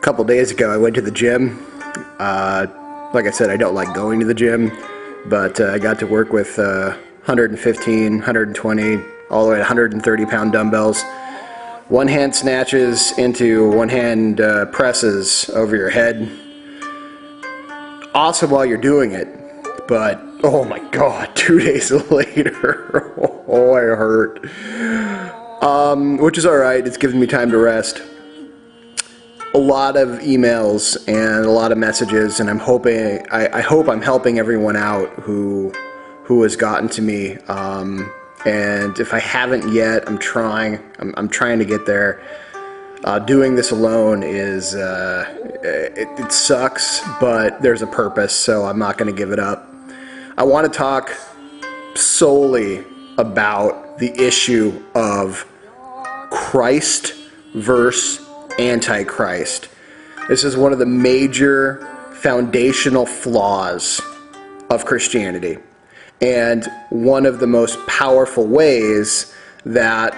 couple days ago, I went to the gym. Like I said, I don't like going to the gym, but I got to work with 115, 120, all the way to 130 pound dumbbells. One hand snatches into one hand presses over your head. Awesome while you're doing it, but oh my god, 2 days later, oh, I hurt. Which is alright, it's given me time to rest. A lot of emails and a lot of messages, and I'm hoping, I hope I'm helping everyone out who has gotten to me. And if I haven't yet, I'm trying to get there. Doing this alone is, it sucks, but there's a purpose, so I'm not going to give it up. I want to talk solely about the issue of Christ versus Antichrist. This is one of the major foundational flaws of Christianity, and one of the most powerful ways that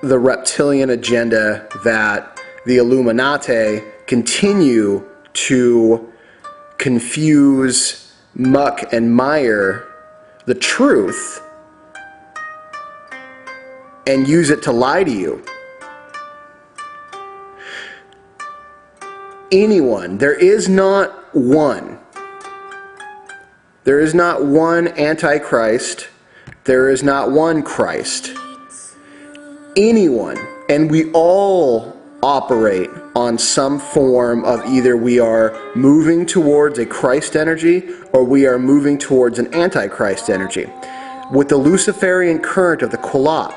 the reptilian agenda, that the Illuminati continue to confuse, muck and mire the truth and use it to lie to you. Anyone, there is not one Antichrist, there is not one Christ. Anyone, and we all operate on some form of either we are moving towards a Christ energy or we are moving towards an Antichrist energy. With the Luciferian current of the Qulat,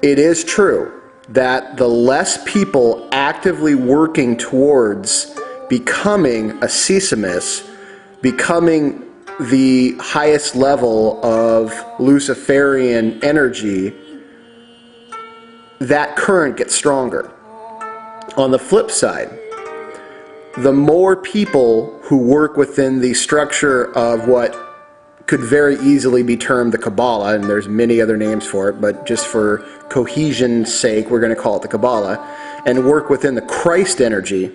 it is true that the less people actively working towards becoming a Sesimus, becoming the highest level of Luciferian energy, that current gets stronger. On the flip side, the more people who work within the structure of what could very easily be termed the Kabbalah, and there's many other names for it, but just for cohesion's sake, we're going to call it the Kabbalah, and work within the Christ energy,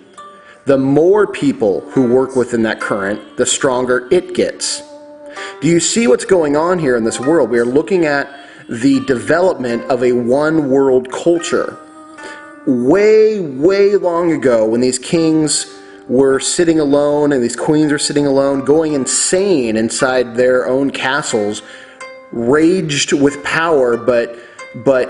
the more people who work within that current, the stronger it gets. Do you see what's going on here in this world? We are looking at the development of a one world culture. Way, way long ago, when these kings were sitting alone and these queens were sitting alone, going insane inside their own castles, raged with power, but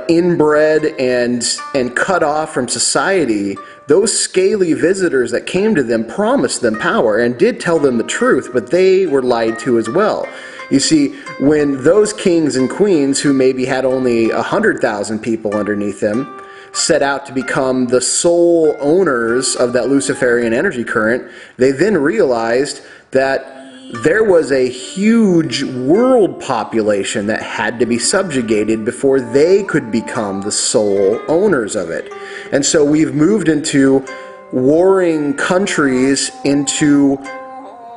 inbred and cut off from society, those scaly visitors that came to them promised them power and did tell them the truth, but they were lied to as well. You see, when those kings and queens, who maybe had only 100,000 people underneath them, set out to become the sole owners of that Luciferian energy current, they then realized that there was a huge world population that had to be subjugated before they could become the sole owners of it. And so we've moved into warring countries, into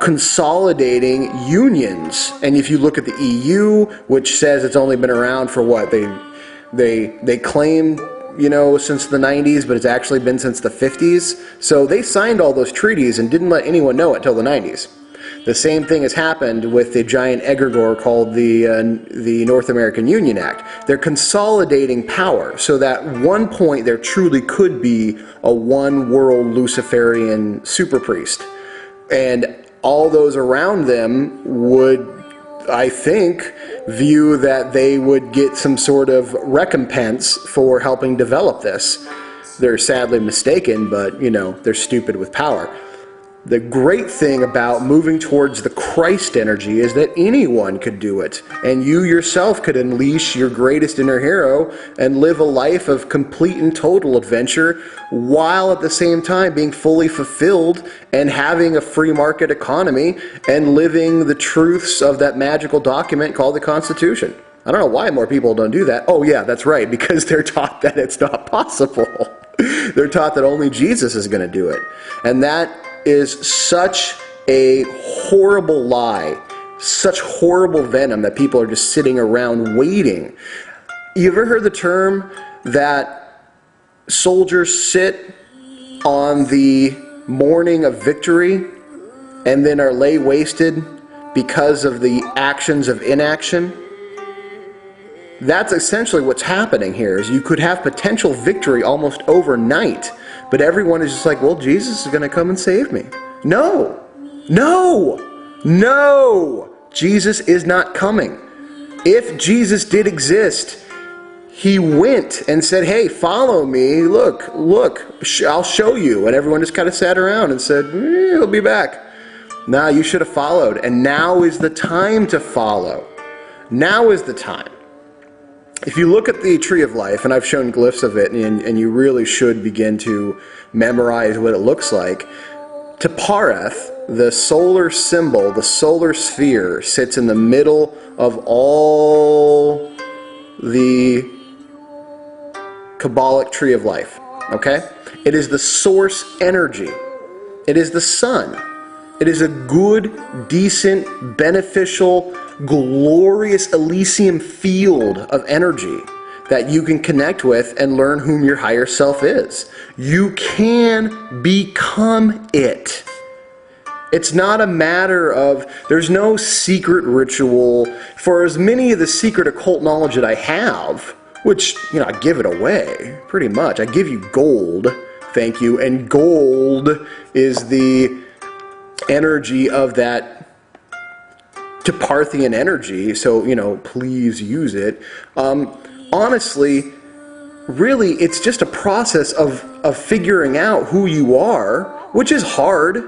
consolidating unions. And if you look at the EU, which says it's only been around for what? They claim, you know, since the 90s, but it's actually been since the 50s. So they signed all those treaties and didn't let anyone know it till the 90s. The same thing has happened with the giant egregore called the North American Union Act. They're consolidating power so that at one point there truly could be a one-world Luciferian super priest. And all those around them would, I think, view that they would get some sort of recompense for helping develop this. They're sadly mistaken, but, you know, they're stupid with power. The great thing about moving towards the Christ energy is that anyone could do it, and you yourself could unleash your greatest inner hero and live a life of complete and total adventure, while at the same time being fully fulfilled and having a free market economy and living the truths of that magical document called the Constitution. I don't know why more people don't do that. Oh yeah, that's right, because they're taught that it's not possible. They're taught that only Jesus is going to do it. And that is such a horrible lie, such horrible venom that people are just sitting around waiting. You ever heard the term that soldiers sit on the morning of victory and then are lay wasted because of the actions of inaction. That's essentially what's happening here, is you could have potential victory almost overnight, but everyone is just like, well, Jesus is going to come and save me. No! No! No! Jesus is not coming. If Jesus did exist, he went and said, hey, follow me, look, I'll show you. And everyone just kind of sat around and said, he'll be back. Nah, you should have followed. And now is the time to follow. Now is the time. If you look at the Tree of Life, and I've shown glyphs of it, and you really should begin to memorize what it looks like, T'Pareth, the solar symbol, the solar sphere, sits in the middle of all the Kabbalic Tree of Life. Okay? It is the source energy. It is the sun. It is a good, decent, beneficial, glorious Elysium field of energy that you can connect with and learn whom your higher self is. You can become it. It's not a matter of, there's no secret ritual. For as many of the secret occult knowledge that I have, which, I give it away, pretty much. I give you gold, thank you, and gold is the energy of that T'Parthian energy, so, please use it. Honestly, really, it's just a process of figuring out who you are, which is hard,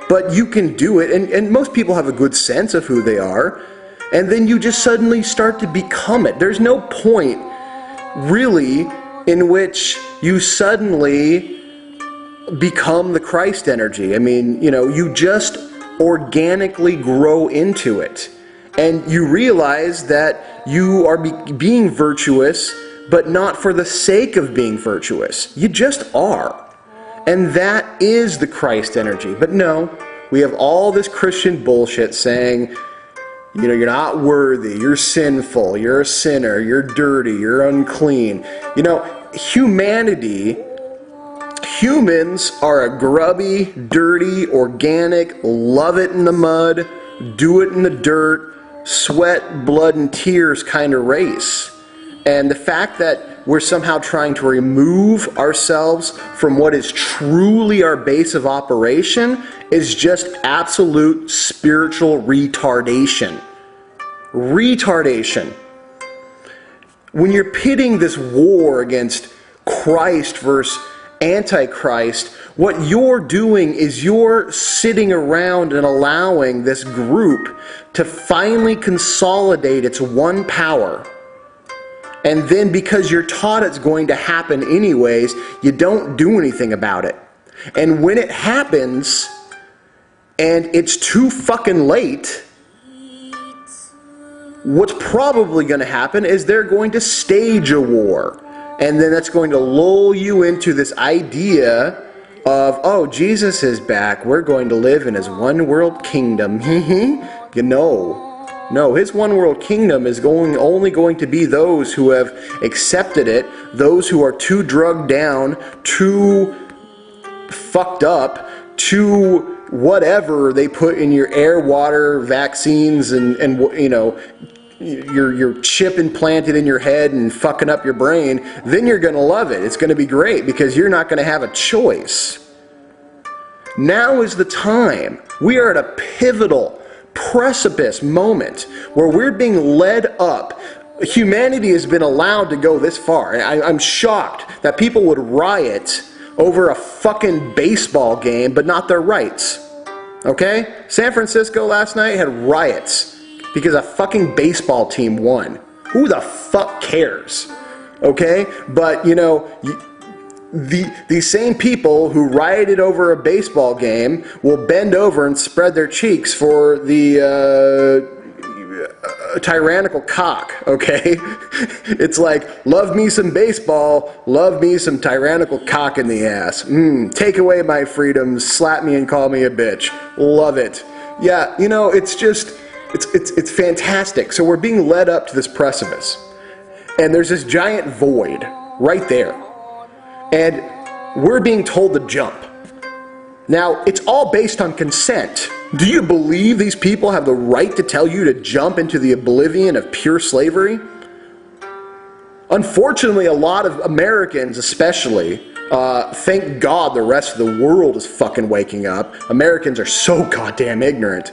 but you can do it, and most people have a good sense of who they are, and then you just suddenly start to become it. There's no point, really, in which you suddenly become the Christ energy. I mean, you just organically grow into it. And you realize that you are being virtuous, but not for the sake of being virtuous. You just are. And that is the Christ energy. But no, we have all this Christian bullshit saying, you're not worthy, you're sinful, you're a sinner, you're dirty, you're unclean. Humans are a grubby, dirty, organic, love it in the mud, do it in the dirt, sweat, blood, and tears kind of race. And the fact that we're somehow trying to remove ourselves from what is truly our base of operation is just absolute spiritual retardation. Retardation. When you're pitting this war against Christ versus Antichrist, what you're doing is you're sitting around and allowing this group to finally consolidate its one power. And then because you're taught it's going to happen anyways, you don't do anything about it. And when it happens, and it's too fucking late, what's probably going to happen is they're going to stage a war. And then that's going to lull you into this idea of, oh, Jesus is back. We're going to live in his one world kingdom. No, his one world kingdom is only going to be those who have accepted it, those who are too drugged down, too fucked up, too whatever they put in your air, water, vaccines, and your chip implanted in your head and fucking up your brain. Then you're going to love it. It's going to be great because you're not going to have a choice. Now is the time. We are at a pivotal precipice moment where we're being led up. Humanity has been allowed to go this far. I'm shocked that people would riot over a fucking baseball game, but not their rights. Okay? San Francisco last night had riots because a fucking baseball team won. Who the fuck cares? Okay? But, the same people who rioted over a baseball game will bend over and spread their cheeks for the tyrannical cock, okay? It's like, love me some baseball, love me some tyrannical cock in the ass. Take away my freedoms, slap me and call me a bitch. Love it. Yeah, it's just, it's fantastic. So we're being led up to this precipice. And there's this giant void right there. And we're being told to jump. Now, it's all based on consent. Do you believe these people have the right to tell you to jump into the oblivion of pure slavery? Unfortunately, a lot of Americans especially, thank God the rest of the world is fucking waking up. Americans are so goddamn ignorant.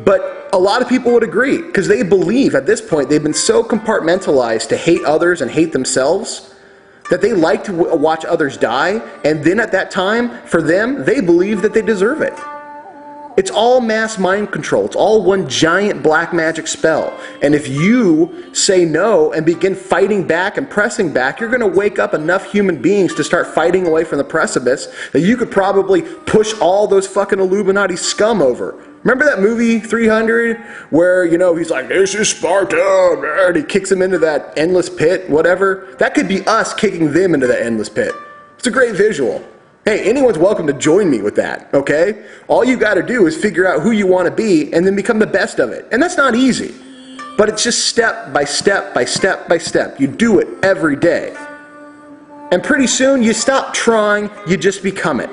But a lot of people would agree, because they believe at this point they've been so compartmentalized to hate others and hate themselves that they like to watch others die, and then at that time, for them, they believe that they deserve it. It's all mass mind control. It's all one giant black magic spell. And if you say no and begin fighting back and pressing back, you're going to wake up enough human beings to start fighting away from the precipice that you could probably push all those fucking Illuminati scum over. Remember that movie 300 where, you know, he's like, this is Sparta, and he kicks him into that endless pit, whatever? That could be us kicking them into that endless pit. It's a great visual. Hey, anyone's welcome to join me with that, okay? All you got to do is figure out who you want to be and then become the best of it. And that's not easy. But it's just step by step by step by step. You do it every day. And pretty soon you stop trying, you just become it.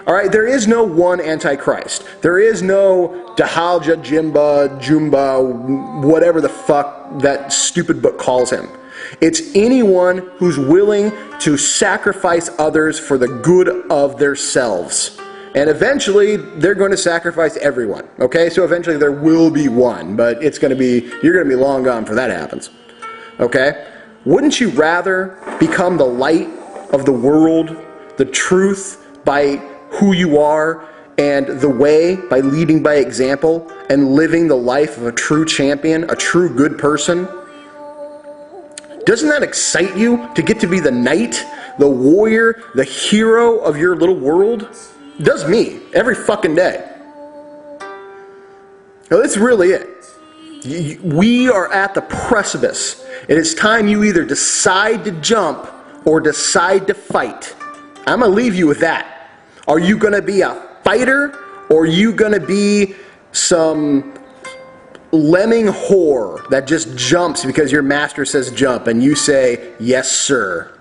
Alright, there is no one Antichrist. There is no Dahalja, Jumba, whatever the fuck that stupid book calls him. It's anyone who's willing to sacrifice others for the good of themselves. And eventually, they're going to sacrifice everyone. Okay, so eventually there will be one, but you're going to be long gone before that happens. Okay? Wouldn't you rather become the light of the world, the truth by who you are, and the way by leading by example and living the life of a true champion, a true good person? Doesn't that excite you to get to be the knight, the warrior, the hero of your little world? It does me, every fucking day. Now, that's really it. We are at the precipice. And it's time you either decide to jump or decide to fight. I'm going to leave you with that. Are you going to be a fighter, or are you going to be some lemming whore that just jumps because your master says jump and you say, yes, sir?